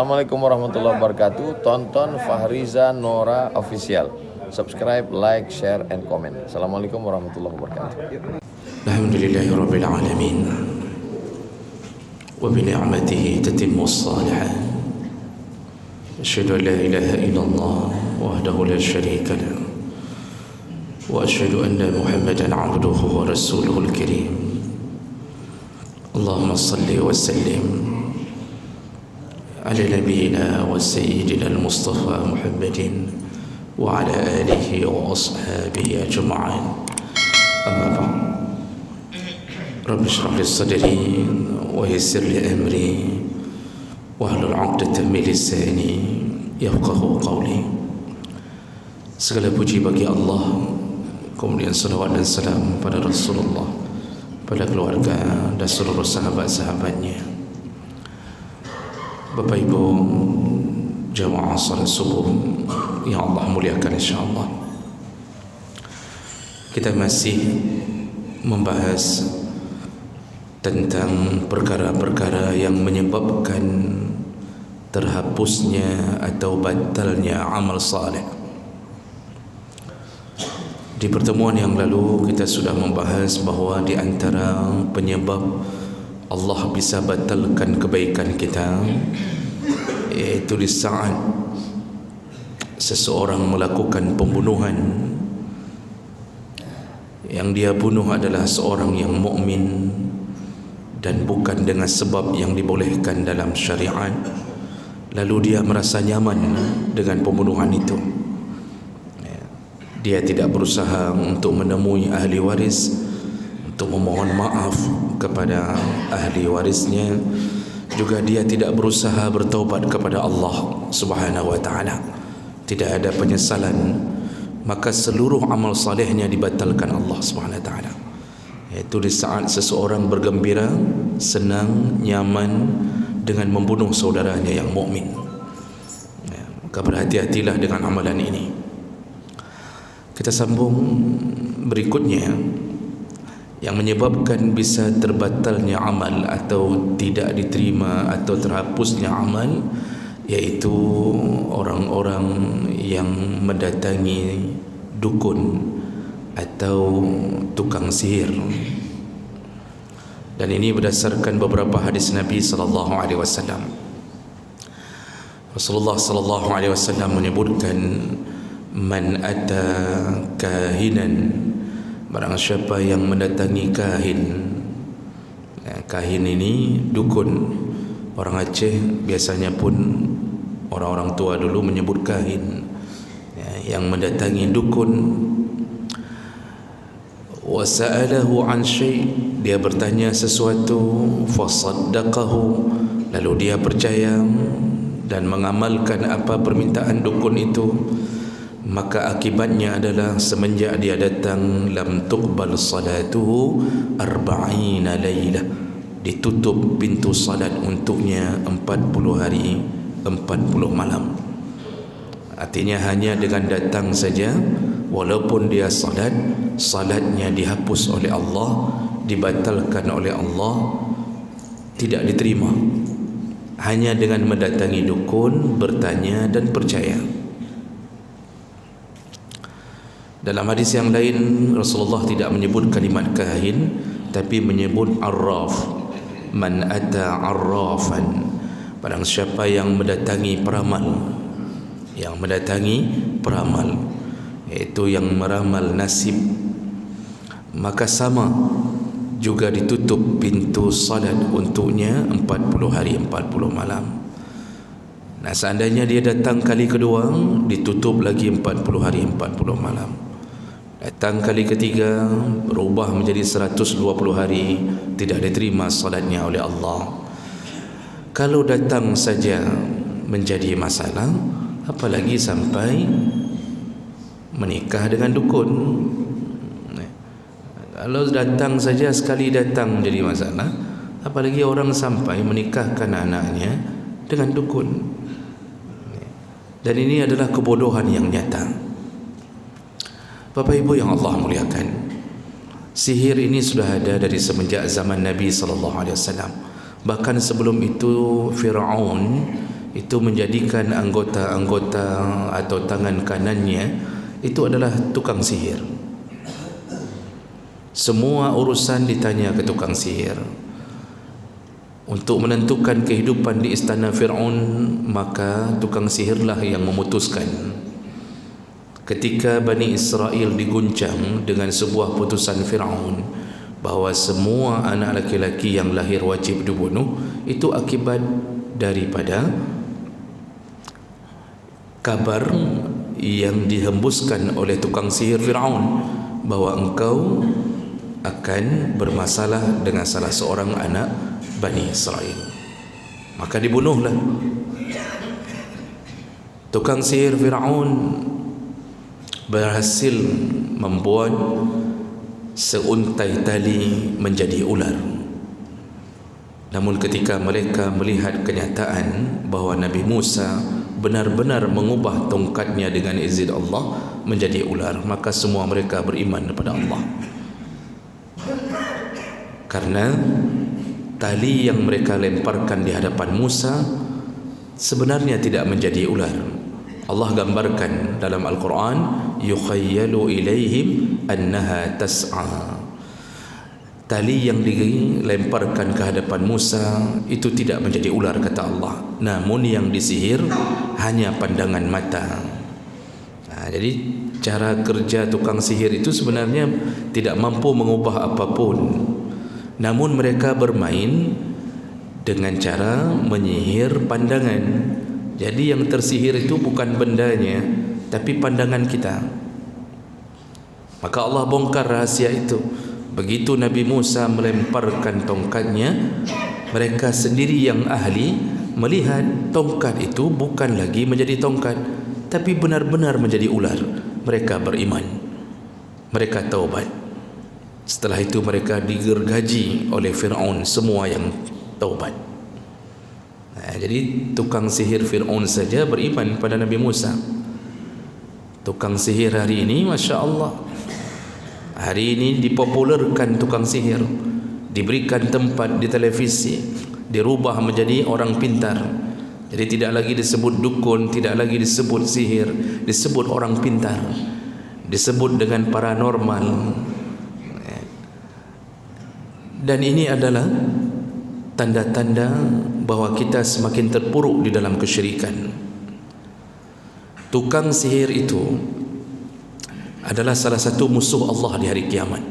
Assalamualaikum warahmatullahi wabarakatuh. Tonton Fahriza Nora Official. Subscribe, like, share, and comment. Assalamualaikum warahmatullahi wabarakatuh. Alhamdulillahirabbil alamin. Wa bi ni'matihi tatimmu shalihat. Asyhadu an la ilaha illallah wahdahu la syarika lahu. Wa asyhadu anna Muhammadan 'abduhu wa rasuluhul karim. Allahumma shalli wa sallim ala nabiyyina wa sayyidina al-Mustafa Muhammadin wa ala alihi wa ashabihi ajma'in. Amma ba'd. Rabbi shrah li sadri wa yassir li amri wahlul 'uqdatam min lisani yafqahu qawli. Segala puji bagi Allah, kemudian salawat dan salam pada Rasulullah, pada keluarga dan seluruh sahabat-sahabatnya. Bapak Ibu jamaah salat subuh yang Allah muliakan, insyaAllah kita masih membahas tentang perkara-perkara yang menyebabkan terhapusnya atau batalnya amal saleh. Di pertemuan yang lalu kita sudah membahas bahawa di antara penyebab Allah bisa batalkan kebaikan kita, yaitu di saat seseorang melakukan pembunuhan, yang dia bunuh adalah seorang yang mukmin dan bukan dengan sebab yang dibolehkan dalam syariat, lalu dia merasa nyaman dengan pembunuhan itu. Dia tidak berusaha untuk menemui ahli waris, untuk memohon maaf kepada ahli warisnya, juga dia tidak berusaha bertaubat kepada Allah Subhanahu wa taala. Tidak ada penyesalan, maka seluruh amal salehnya dibatalkan Allah Subhanahu wa taala. Yaitu di saat seseorang bergembira, senang, nyaman dengan membunuh saudaranya yang mukmin. Maka berhati-hatilah dengan amalan ini. Kita sambung berikutnya, yang menyebabkan bisa terbatalnya amal atau tidak diterima atau terhapusnya amal, yaitu orang-orang yang mendatangi dukun atau tukang sihir. Dan ini berdasarkan beberapa hadis Nabi sallallahu alaihi wasallam. Rasulullah sallallahu alaihi wasallam menyebutkan, man ata kahinan, barang siapa yang mendatangi kahin. Kahin ini dukun. Orang Aceh biasanya pun orang-orang tua dulu menyebut kahin, yang mendatangi dukun. Wa sa'alahu an syai', dia bertanya sesuatu, fa saddaqahu, lalu dia percaya dan mengamalkan apa permintaan dukun itu, maka akibatnya adalah semenjak dia datang, lam tuqbal salatuhu 40 lailah, ditutup pintu salat untuknya 40 hari 40 malam. Artinya hanya dengan datang saja, walaupun dia salat, salatnya dihapus oleh Allah, dibatalkan oleh Allah, tidak diterima. Hanya dengan mendatangi dukun, bertanya dan percaya. Dalam hadis yang lain, Rasulullah tidak menyebut kalimat kahin, tapi menyebut arraf. Man ata arrafan, barang siapa yang mendatangi peramal, yang mendatangi peramal, yaitu yang meramal nasib, maka sama juga ditutup pintu salat untuknya 40 hari 40 malam. Nah, seandainya dia datang kali kedua, ditutup lagi 40 hari 40 malam. Datang kali ketiga, berubah menjadi 120 hari, tidak diterima salatnya oleh Allah. Kalau datang saja menjadi masalah, apalagi sampai menikah dengan dukun. Kalau datang saja, sekali datang menjadi masalah, apalagi orang sampai menikahkan anaknya dengan dukun. Dan ini adalah kebodohan yang nyata. Bapak Ibu yang Allah muliakan, sihir ini sudah ada dari semenjak zaman Nabi sallallahu alaihi wasallam. Bahkan sebelum itu Firaun itu menjadikan anggota-anggota atau tangan kanannya itu adalah tukang sihir. Semua urusan ditanya ke tukang sihir. Untuk menentukan kehidupan di istana Fir'aun, maka tukang sihirlah yang memutuskan. Ketika Bani Israel diguncang dengan sebuah putusan Fir'aun bahawa semua anak laki-laki yang lahir wajib dibunuh, itu akibat daripada kabar yang dihembuskan oleh tukang sihir Fir'aun bahawa engkau akan bermasalah dengan salah seorang anak Bani Israel. Maka dibunuhlah. Tukang sihir Fir'aun berhasil membuat seuntai tali menjadi ular. Namun ketika mereka melihat kenyataan bahawa Nabi Musa benar-benar mengubah tongkatnya dengan izin Allah menjadi ular, maka semua mereka beriman kepada Allah. Karena tali yang mereka lemparkan di hadapan Musa sebenarnya tidak menjadi ular. Allah gambarkan dalam Al-Quran, yukhayyalu ilaihim annaha tas'a. Tali yang dilemparkan ke hadapan Musa itu tidak menjadi ular, kata Allah. Namun yang disihir hanya pandangan mata. Jadi cara kerja tukang sihir itu sebenarnya tidak mampu mengubah apapun. Namun mereka bermain dengan cara menyihir pandangan. Jadi yang tersihir itu bukan bendanya, tapi pandangan kita. Maka Allah bongkar rahasia itu. Begitu Nabi Musa melemparkan tongkatnya, mereka sendiri yang ahli melihat tongkat itu bukan lagi menjadi tongkat, tapi benar-benar menjadi ular. Mereka beriman, mereka taubat. Setelah itu mereka digergaji oleh Fir'aun, semua yang taubat. Jadi tukang sihir Fir'aun saja beriman pada Nabi Musa. Tukang sihir hari ini, Masya Allah, hari ini dipopulerkan tukang sihir, diberikan tempat di televisi, dirubah menjadi orang pintar. Jadi tidak lagi disebut dukun, tidak lagi disebut sihir, disebut orang pintar, disebut dengan paranormal. Dan ini adalah tanda-tanda bahawa kita semakin terpuruk di dalam kesyirikan. Tukang sihir itu adalah salah satu musuh Allah di hari kiamat.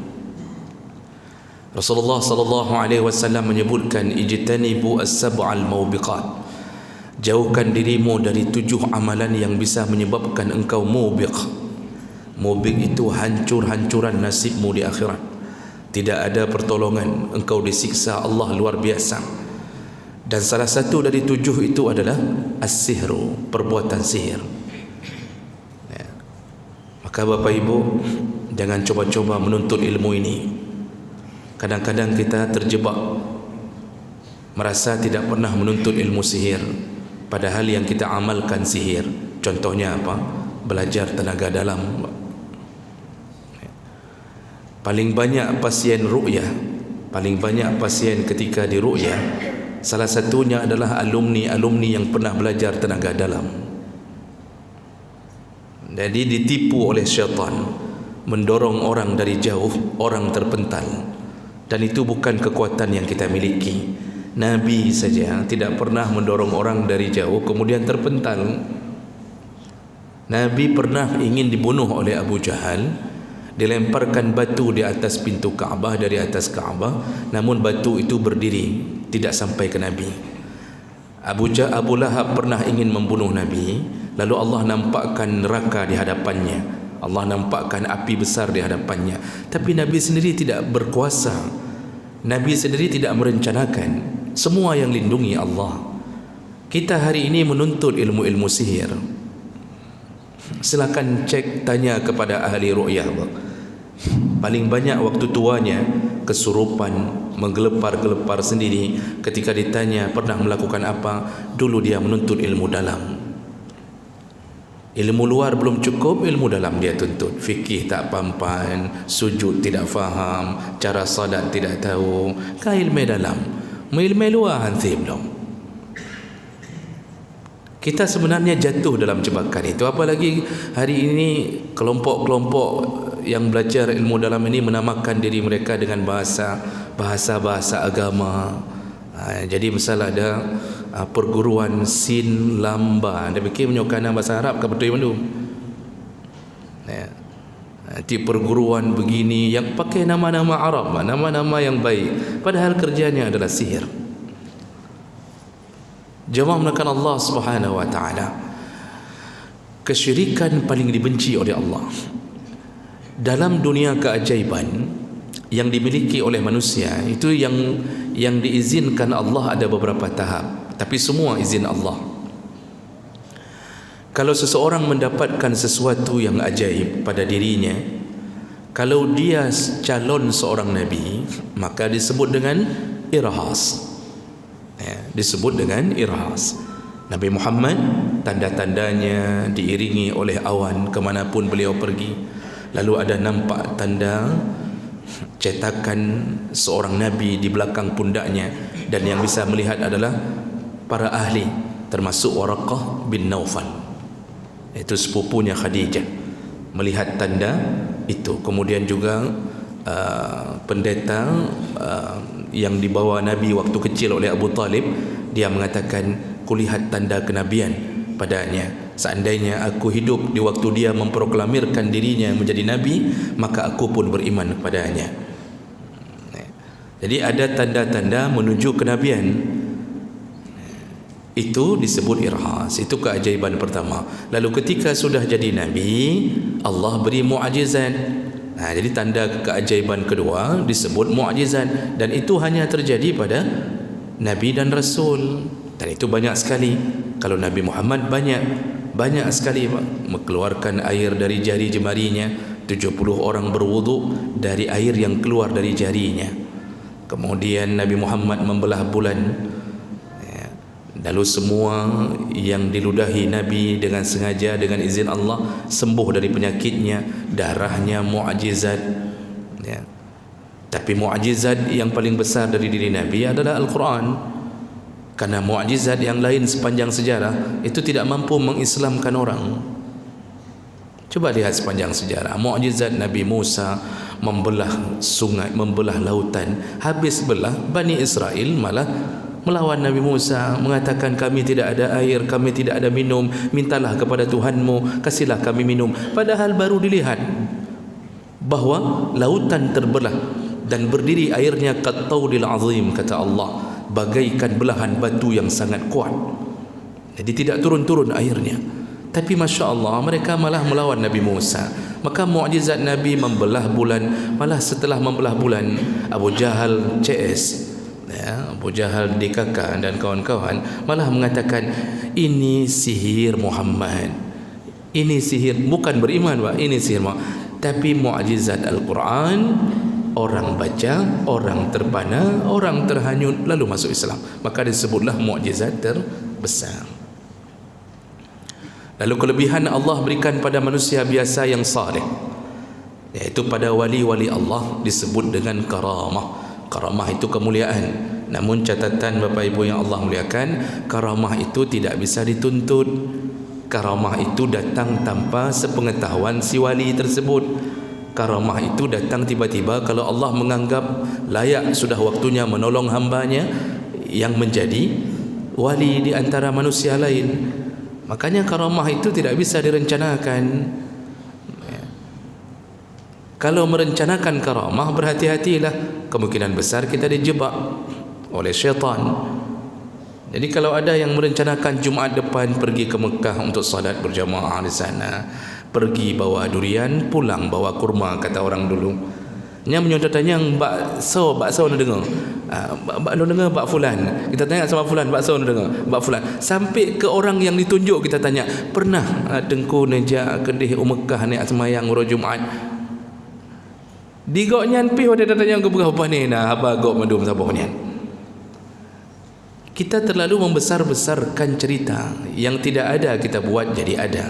Rasulullah sallallahu alaihi wasallam menyebutkan, ijtanibu as-sab'al maubiqat. Jauhkan dirimu dari 7 amalan yang bisa menyebabkan engkau mubiq. Mubiq itu hancur-hancuran nasibmu di akhirat. Tidak ada pertolongan, engkau disiksa Allah luar biasa. Dan salah satu dari 7 itu adalah as-sihru, perbuatan sihir. Ya. Maka Bapak Ibu, jangan coba-coba menuntut ilmu ini. Kadang-kadang kita terjebak merasa tidak pernah menuntut ilmu sihir, padahal yang kita amalkan sihir. Contohnya apa? Belajar tenaga dalam. Paling banyak pasien ru'yah, paling banyak pasien ketika di ru'yah, salah satunya adalah alumni-alumni yang pernah belajar tenaga dalam. Jadi ditipu oleh syaitan, mendorong orang dari jauh, orang terpental. Dan itu bukan kekuatan yang kita miliki. Nabi saja tidak pernah mendorong orang dari jauh kemudian terpental. Nabi pernah ingin dibunuh oleh Abu Jahal, dilemparkan batu di atas pintu Kaabah, dari atas Kaabah, namun batu itu berdiri, tidak sampai ke Nabi. Abu Lahab pernah ingin membunuh Nabi, lalu Allah nampakkan neraka di hadapannya, Allah nampakkan api besar di hadapannya, tapi Nabi sendiri tidak berkuasa, Nabi sendiri tidak merencanakan, semua yang lindungi Allah. Kita hari ini menuntut ilmu-ilmu sihir. Silakan cek, tanya kepada ahli ru'yah. Paling banyak waktu tuanya kesurupan, menggelepar-gelepar sendiri. Ketika ditanya pernah melakukan apa, dulu dia menuntut ilmu dalam. Ilmu luar belum cukup, ilmu dalam dia tuntut. Fikih tak pampan, sujud tidak faham, cara salat tidak tahu. Ka ilmu dalam, ilmu luar hanti belum. Kita sebenarnya jatuh dalam jebakan itu. Apalagi hari ini kelompok-kelompok yang belajar ilmu dalam ini menamakan diri mereka dengan bahasa agama. Jadi misalnya ada perguruan Sin Lamba, dia fikir menyokana bahasa Arab ke betul mana? Nanti perguruan begini yang pakai nama-nama Arab, nama-nama yang baik, padahal kerjanya adalah sihir. Jemaah menekan Allah Subhanahu wa taala. Kesyirikan paling dibenci oleh Allah. Dalam dunia keajaiban yang dimiliki oleh manusia, itu yang diizinkan Allah ada beberapa tahap, tapi semua izin Allah. Kalau seseorang mendapatkan sesuatu yang ajaib pada dirinya, kalau dia calon seorang nabi, maka disebut dengan irhas. Disebut dengan irhas. Nabi Muhammad, tanda-tandanya diiringi oleh awan kemanapun beliau pergi. Lalu ada nampak tanda cetakan seorang nabi di belakang pundaknya, dan yang bisa melihat adalah para ahli, termasuk Waraqah bin Naufal, itu sepupunya Khadijah, melihat tanda itu. Kemudian juga pendeta yang dibawa Nabi waktu kecil oleh Abu Talib, dia mengatakan, kulihat tanda kenabian padanya. Seandainya aku hidup di waktu dia memproklamirkan dirinya menjadi Nabi, maka aku pun beriman kepadanya. Jadi ada tanda-tanda menuju kenabian. Itu disebut irhas. Itu keajaiban pertama. Lalu ketika sudah jadi Nabi, Allah beri mu'ajizat. Jadi tanda keajaiban kedua disebut mu'ajizat, dan itu hanya terjadi pada Nabi dan Rasul. Dan itu banyak sekali. Kalau Nabi Muhammad banyak sekali mengeluarkan air dari jari jemarinya. 70 orang berwudu dari air yang keluar dari jarinya. Kemudian Nabi Muhammad membelah bulan. Lalu semua yang diludahi Nabi dengan sengaja, dengan izin Allah, sembuh dari penyakitnya. Darahnya mu'ajizat. Tapi mu'ajizat yang paling besar dari diri Nabi adalah Al-Quran. Karena mu'ajizat yang lain sepanjang sejarah itu tidak mampu mengislamkan orang. Coba lihat sepanjang sejarah. Mu'ajizat Nabi Musa membelah sungai, membelah lautan. Habis belah, Bani Israel malah melawan Nabi Musa, mengatakan, kami tidak ada air, kami tidak ada minum, mintalah kepada Tuhanmu, kasihlah kami minum. Padahal baru dilihat bahawa lautan terbelah dan berdiri airnya qattaudil azim, kata Allah, bagaikan belahan batu yang sangat kuat. Jadi tidak turun-turun airnya. Tapi Masya Allah, mereka malah melawan Nabi Musa. Maka mu'jizat Nabi membelah bulan. Malah setelah membelah bulan, Abu Jahal CS, Abu Jahal DKK dan kawan-kawan malah mengatakan, ini sihir Muhammad, ini sihir, bukan beriman Pak, ini sihir Muhammad. Tapi mu'jizat Al-Quran, orang baca, orang terpana, orang terhanyut, lalu masuk Islam. Maka disebutlah mu'jizat terbesar. Lalu kelebihan Allah berikan pada manusia biasa yang saleh, yaitu pada wali-wali Allah, disebut dengan karamah. Karamah itu kemuliaan. Namun catatan Bapak Ibu yang Allah muliakan, karamah itu tidak bisa dituntut. Karamah itu datang tanpa sepengetahuan si wali tersebut. Karamah itu datang tiba-tiba kalau Allah menganggap layak, sudah waktunya menolong hambanya yang menjadi wali di antara manusia lain. Makanya karamah itu tidak bisa direncanakan. Kalau merencanakan karamah, berhati-hatilah, kemungkinan besar kita dijebak oleh syaitan. Jadi kalau ada yang merencanakan Jumaat depan pergi ke Mekah untuk salat berjamaah di sana, pergi bawa durian, pulang bawa kurma, kata orang dulu. Nya menyontohnya bakso nak dengar. Bak nak dengar bak fulan. Kita tanya sama fulan, bakso nak dengar, bak fulan. Sampai ke orang yang ditunjuk kita tanya, pernah Tengku nejak kedih Mekah ni semayang ro Jumaat. Digok nyan pi dia tanya ke berapa ni nah apa gok madum sabah nyan. Kita terlalu membesar-besarkan cerita yang tidak ada, kita buat jadi ada.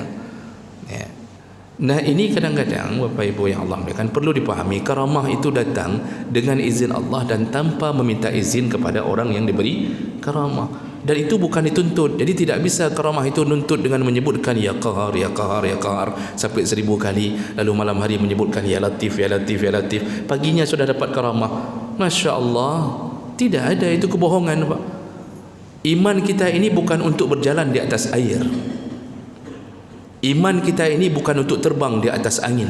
Nah ini kadang-kadang Bapak Ibu yang Allah muliakan perlu dipahami, karamah itu datang dengan izin Allah dan tanpa meminta izin kepada orang yang diberi karamah. dan itu bukan dituntut. Jadi tidak bisa karamah itu nuntut dengan menyebutkan ya qahar, ya qahar, ya qahar sampai 1000 kali, lalu malam hari menyebutkan ya latif, ya latif, ya latif, paginya sudah dapat karamah. Masya Allah, tidak ada, itu kebohongan, Pak. Iman kita ini bukan untuk berjalan di atas air. Iman kita ini bukan untuk terbang di atas angin.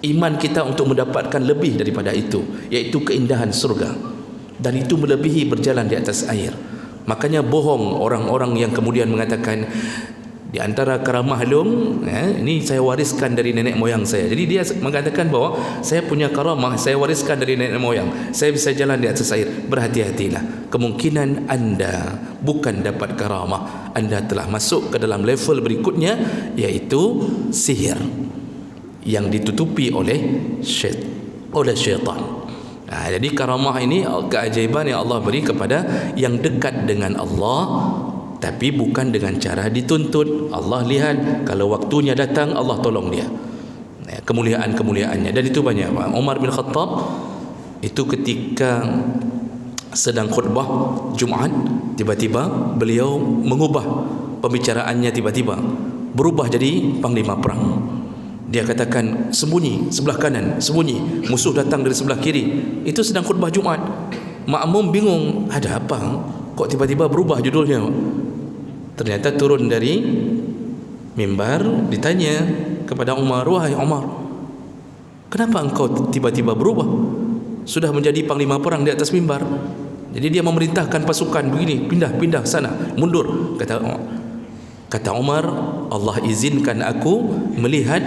Iman kita untuk mendapatkan lebih daripada itu, yaitu keindahan surga, dan itu melebihi berjalan di atas air. Makanya bohong orang-orang yang kemudian mengatakan di antara karamah long, ini saya wariskan dari nenek moyang saya. Jadi dia mengatakan bahwa saya punya karamah, saya wariskan dari nenek moyang, saya bisa jalan di atas air. Berhati-hatilah, kemungkinan anda bukan dapat karamah, anda telah masuk ke dalam level berikutnya, yaitu sihir yang ditutupi oleh syaitan. Jadi karamah ini keajaiban yang Allah beri kepada yang dekat dengan Allah, tapi bukan dengan cara dituntut. Allah lihat, kalau waktunya datang Allah tolong dia, kemuliaan-kemuliaannya. Dan itu banyak. Umar bin Khattab itu ketika sedang khutbah Jumaat, tiba-tiba beliau mengubah pembicaraannya, tiba-tiba berubah jadi panglima perang. Dia katakan, sembunyi sebelah kanan, sembunyi, musuh datang dari sebelah kiri. Itu sedang khutbah Jumaat. Makmum bingung, ada apa? Kok tiba-tiba berubah judulnya? Ternyata turun dari mimbar, ditanya kepada Umar, wahai Umar, kenapa engkau tiba-tiba berubah? Sudah menjadi panglima perang di atas mimbar. Jadi dia memerintahkan pasukan begini, pindah sana, mundur. Kata Umar, Allah izinkan aku melihat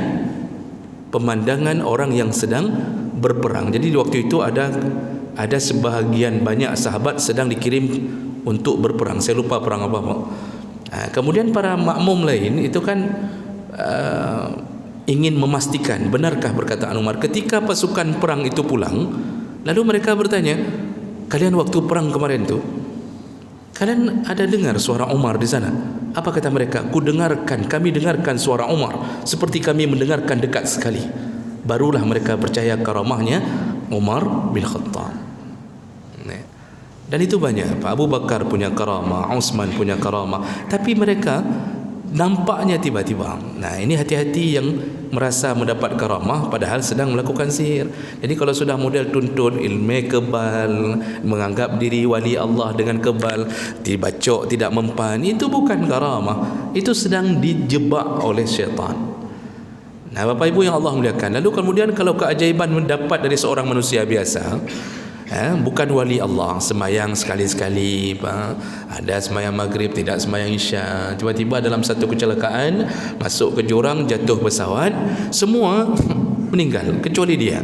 pemandangan orang yang sedang berperang. Jadi waktu itu ada sebahagian banyak sahabat sedang dikirim untuk berperang. Saya lupa perang apa. Kemudian para makmum lain itu kan ingin memastikan benarkah perkataan Umar. Ketika pasukan perang itu pulang, lalu mereka bertanya, kalian waktu perang kemarin tu, kalian ada dengar suara Umar di sana? Apa kata mereka? Kami dengarkan suara Umar seperti kami mendengarkan dekat sekali. Barulah mereka percaya karamahnya Umar bin Khattab. Dan itu banyak. Pak Abu Bakar punya karamah, Utsman punya karamah, tapi mereka nampaknya tiba-tiba. Nah, ini hati-hati yang merasa mendapat karamah padahal sedang melakukan sihir. Jadi kalau sudah model tuntut ilmu kebal, menganggap diri wali Allah dengan kebal, dibacok tidak mempan, itu bukan karamah, itu sedang dijebak oleh syaitan. Nah, Bapak Ibu yang Allah muliakan, lalu kemudian kalau keajaiban mendapat dari seorang manusia biasa, bukan wali Allah, semayang sekali-sekali, ada semayang maghrib, tidak semayang isya, tiba-tiba dalam satu kecelakaan masuk ke jurang, jatuh pesawat, semua meninggal kecuali dia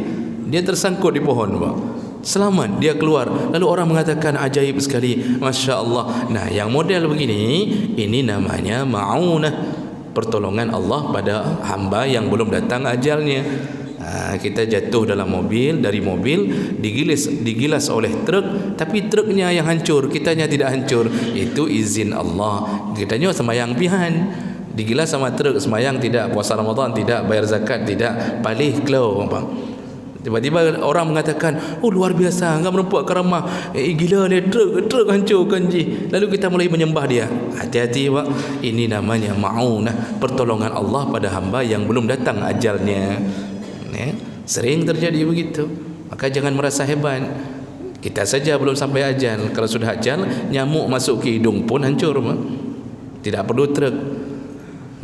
tersangkut di pohon, Pak. Selamat, dia keluar. Lalu orang mengatakan ajaib sekali, Masya Allah. Nah, yang model begini, ini namanya ma'unah, pertolongan Allah pada hamba yang belum datang ajalnya. Kita jatuh dalam mobil, dari mobil digilas oleh truk, tapi truknya yang hancur, kitanya tidak hancur. Itu izin Allah. Kitanya semayang pihan, digilas sama truk, semayang tidak, puasa Ramadan tidak, bayar zakat tidak, palih kelau. Tiba-tiba orang mengatakan, oh luar biasa, enggak menampak karamah, gila ni, truk hancurkan ji. Lalu kita mulai menyembah dia. Hati-hati, Pak. Ini namanya ma'unah, pertolongan Allah pada hamba yang belum datang ajalnya. Sering terjadi begitu. Maka jangan merasa hebat. Kita saja belum sampai ajal. Kalau sudah ajal, nyamuk masuk ke hidung pun hancur, tidak perlu truk.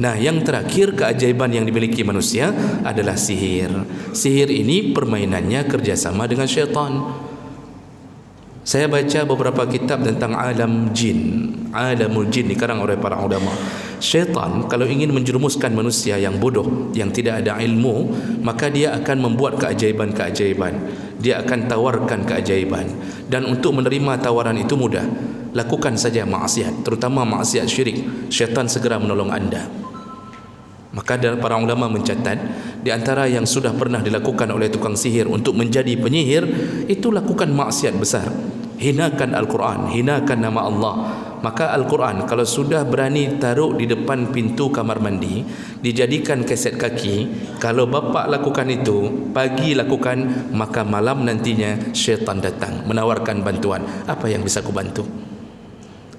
Nah, yang terakhir keajaiban yang dimiliki manusia adalah sihir. Sihir ini permainannya kerjasama dengan syaitan. Saya baca beberapa kitab tentang alam jin. Alamul jin dikarang oleh para ulama. Syaitan kalau ingin menjerumuskan manusia yang bodoh, yang tidak ada ilmu, maka dia akan membuat keajaiban-keajaiban. Dia akan tawarkan keajaiban. Dan untuk menerima tawaran itu mudah. Lakukan saja maksiat, terutama maksiat syirik. Syaitan segera menolong anda. Maka para ulama mencatat, di antara yang sudah pernah dilakukan oleh tukang sihir untuk menjadi penyihir, itu lakukan maksiat besar. Hinakan Al-Quran, hinakan nama Allah. Maka Al-Quran kalau sudah berani taruh di depan pintu kamar mandi, dijadikan keset kaki, kalau bapa lakukan itu, pagi lakukan, maka malam nantinya syaitan datang menawarkan bantuan. Apa yang bisa aku bantu?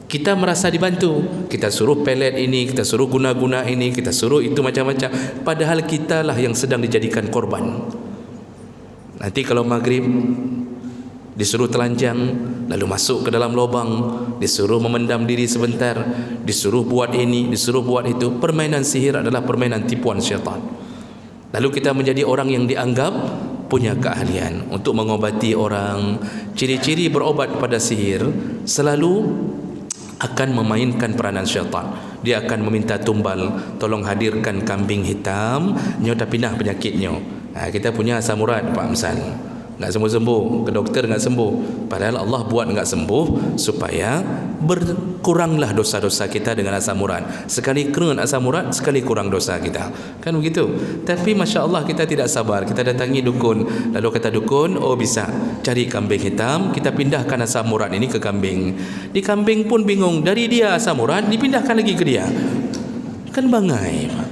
Kita merasa dibantu, kita suruh pelet ini, kita suruh guna-guna ini, kita suruh itu macam-macam, padahal kitalah yang sedang dijadikan korban. Nanti kalau maghrib disuruh telanjang, lalu masuk ke dalam lubang, disuruh memendam diri sebentar, disuruh buat ini, disuruh buat itu. Permainan sihir adalah permainan tipuan syaitan. Lalu kita menjadi orang yang dianggap punya keahlian untuk mengobati orang. Ciri-ciri berobat pada sihir selalu akan memainkan peranan syaitan. Dia akan meminta tumbal, tolong hadirkan kambing hitam, nyo dah pindah penyakitnya. Kita punya asam urat Pak Amsan, enggak sembuh-sembuh, ke doktor enggak sembuh, padahal Allah buat enggak sembuh supaya berkuranglah dosa-dosa kita dengan asam urat. Sekali kena asam urat, sekali kurang dosa kita, kan begitu. Tapi Masya Allah kita tidak sabar, kita datangi dukun, lalu kata dukun, oh bisa cari kambing hitam, kita pindahkan asam urat ini ke kambing. Di kambing pun bingung, dari dia asam urat dipindahkan lagi ke dia, kan bangai Pak.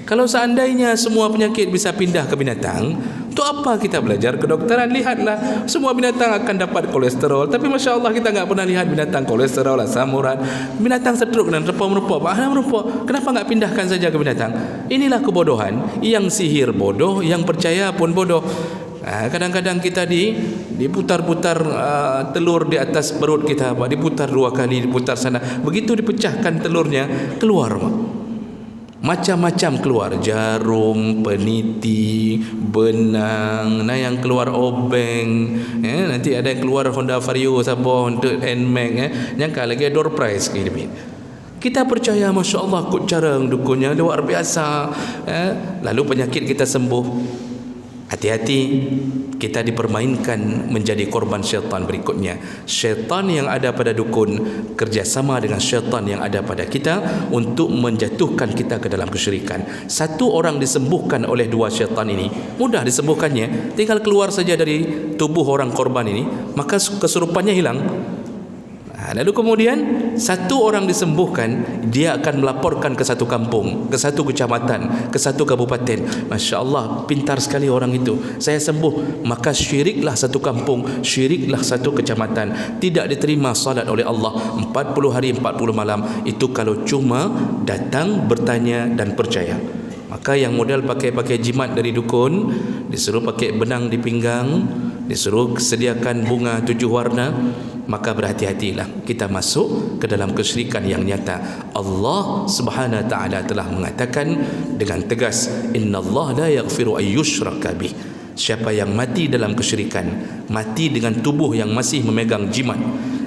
Kalau seandainya semua penyakit bisa pindah ke binatang, untuk apa kita belajar kedokteran? Lihatlah, semua binatang akan dapat kolesterol, tapi Masya Allah kita enggak pernah lihat binatang kolesterol, asam urat. Binatang stroke dan merepok-merepok, kenapa enggak pindahkan saja ke binatang? Inilah kebodohan. Yang sihir bodoh, yang percaya pun bodoh. Kadang-kadang kita diputar-putar telur di atas perut kita, diputar 2 kali, diputar sana. Begitu dipecahkan telurnya, keluar Pak. Macam-macam keluar, jarum, peniti, benang, yang keluar obeng, nanti ada yang keluar Honda Vario, Sabah, untuk NMAX, nyangka lagi door prize gini. Kita percaya Masya Allah kut cara dukunnya luar biasa, lalu penyakit kita sembuh. Hati-hati, kita dipermainkan menjadi korban syaitan berikutnya. Syaitan yang ada pada dukun kerjasama dengan syaitan yang ada pada kita untuk menjatuhkan kita ke dalam kesyirikan. Satu orang disembuhkan oleh 2 syaitan ini, mudah disembuhkannya, tinggal keluar saja dari tubuh orang korban ini, maka kesurupannya hilang. Lalu kemudian satu orang disembuhkan, dia akan melaporkan ke satu kampung, ke satu kecamatan, ke satu kabupaten. Masya Allah, pintar sekali orang itu, saya sembuh. Maka syiriklah satu kampung, syiriklah satu kecamatan. Tidak diterima salat oleh Allah 40 hari 40 malam. Itu kalau cuma datang, bertanya dan percaya. Maka yang modal pakai jimat dari dukun, disuruh pakai benang di pinggang, disuruh sediakan bunga 7 warna, maka berhati-hatilah kita masuk ke dalam kesyirikan yang nyata. Allah Subhanahu wa taala telah mengatakan dengan tegas, innallaha la yaghfiru ay yushraka bih. Siapa yang mati dalam kesyirikan, mati dengan tubuh yang masih memegang jimat,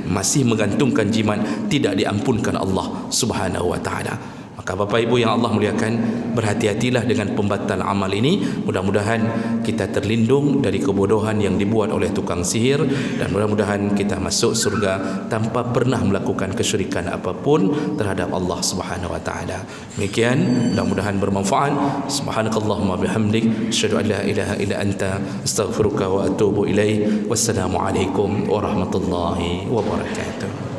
masih menggantungkan jimat, tidak diampunkan Allah Subhanahu wa taala. Maka Bapak Ibu yang Allah muliakan, berhati-hatilah dengan pembatal amal ini. Mudah-mudahan kita terlindung dari kebodohan yang dibuat oleh tukang sihir, dan mudah-mudahan kita masuk surga tanpa pernah melakukan kesyirikan apapun terhadap Allah Subhanahu wa taala. Demikian, mudah-mudahan bermanfaat. Subhanakallahumma bihamdik, asyhadu an la ilaha illa anta, astaghfiruka wa atubu ilaik. Wassalamualaikum warahmatullahi wabarakatuh.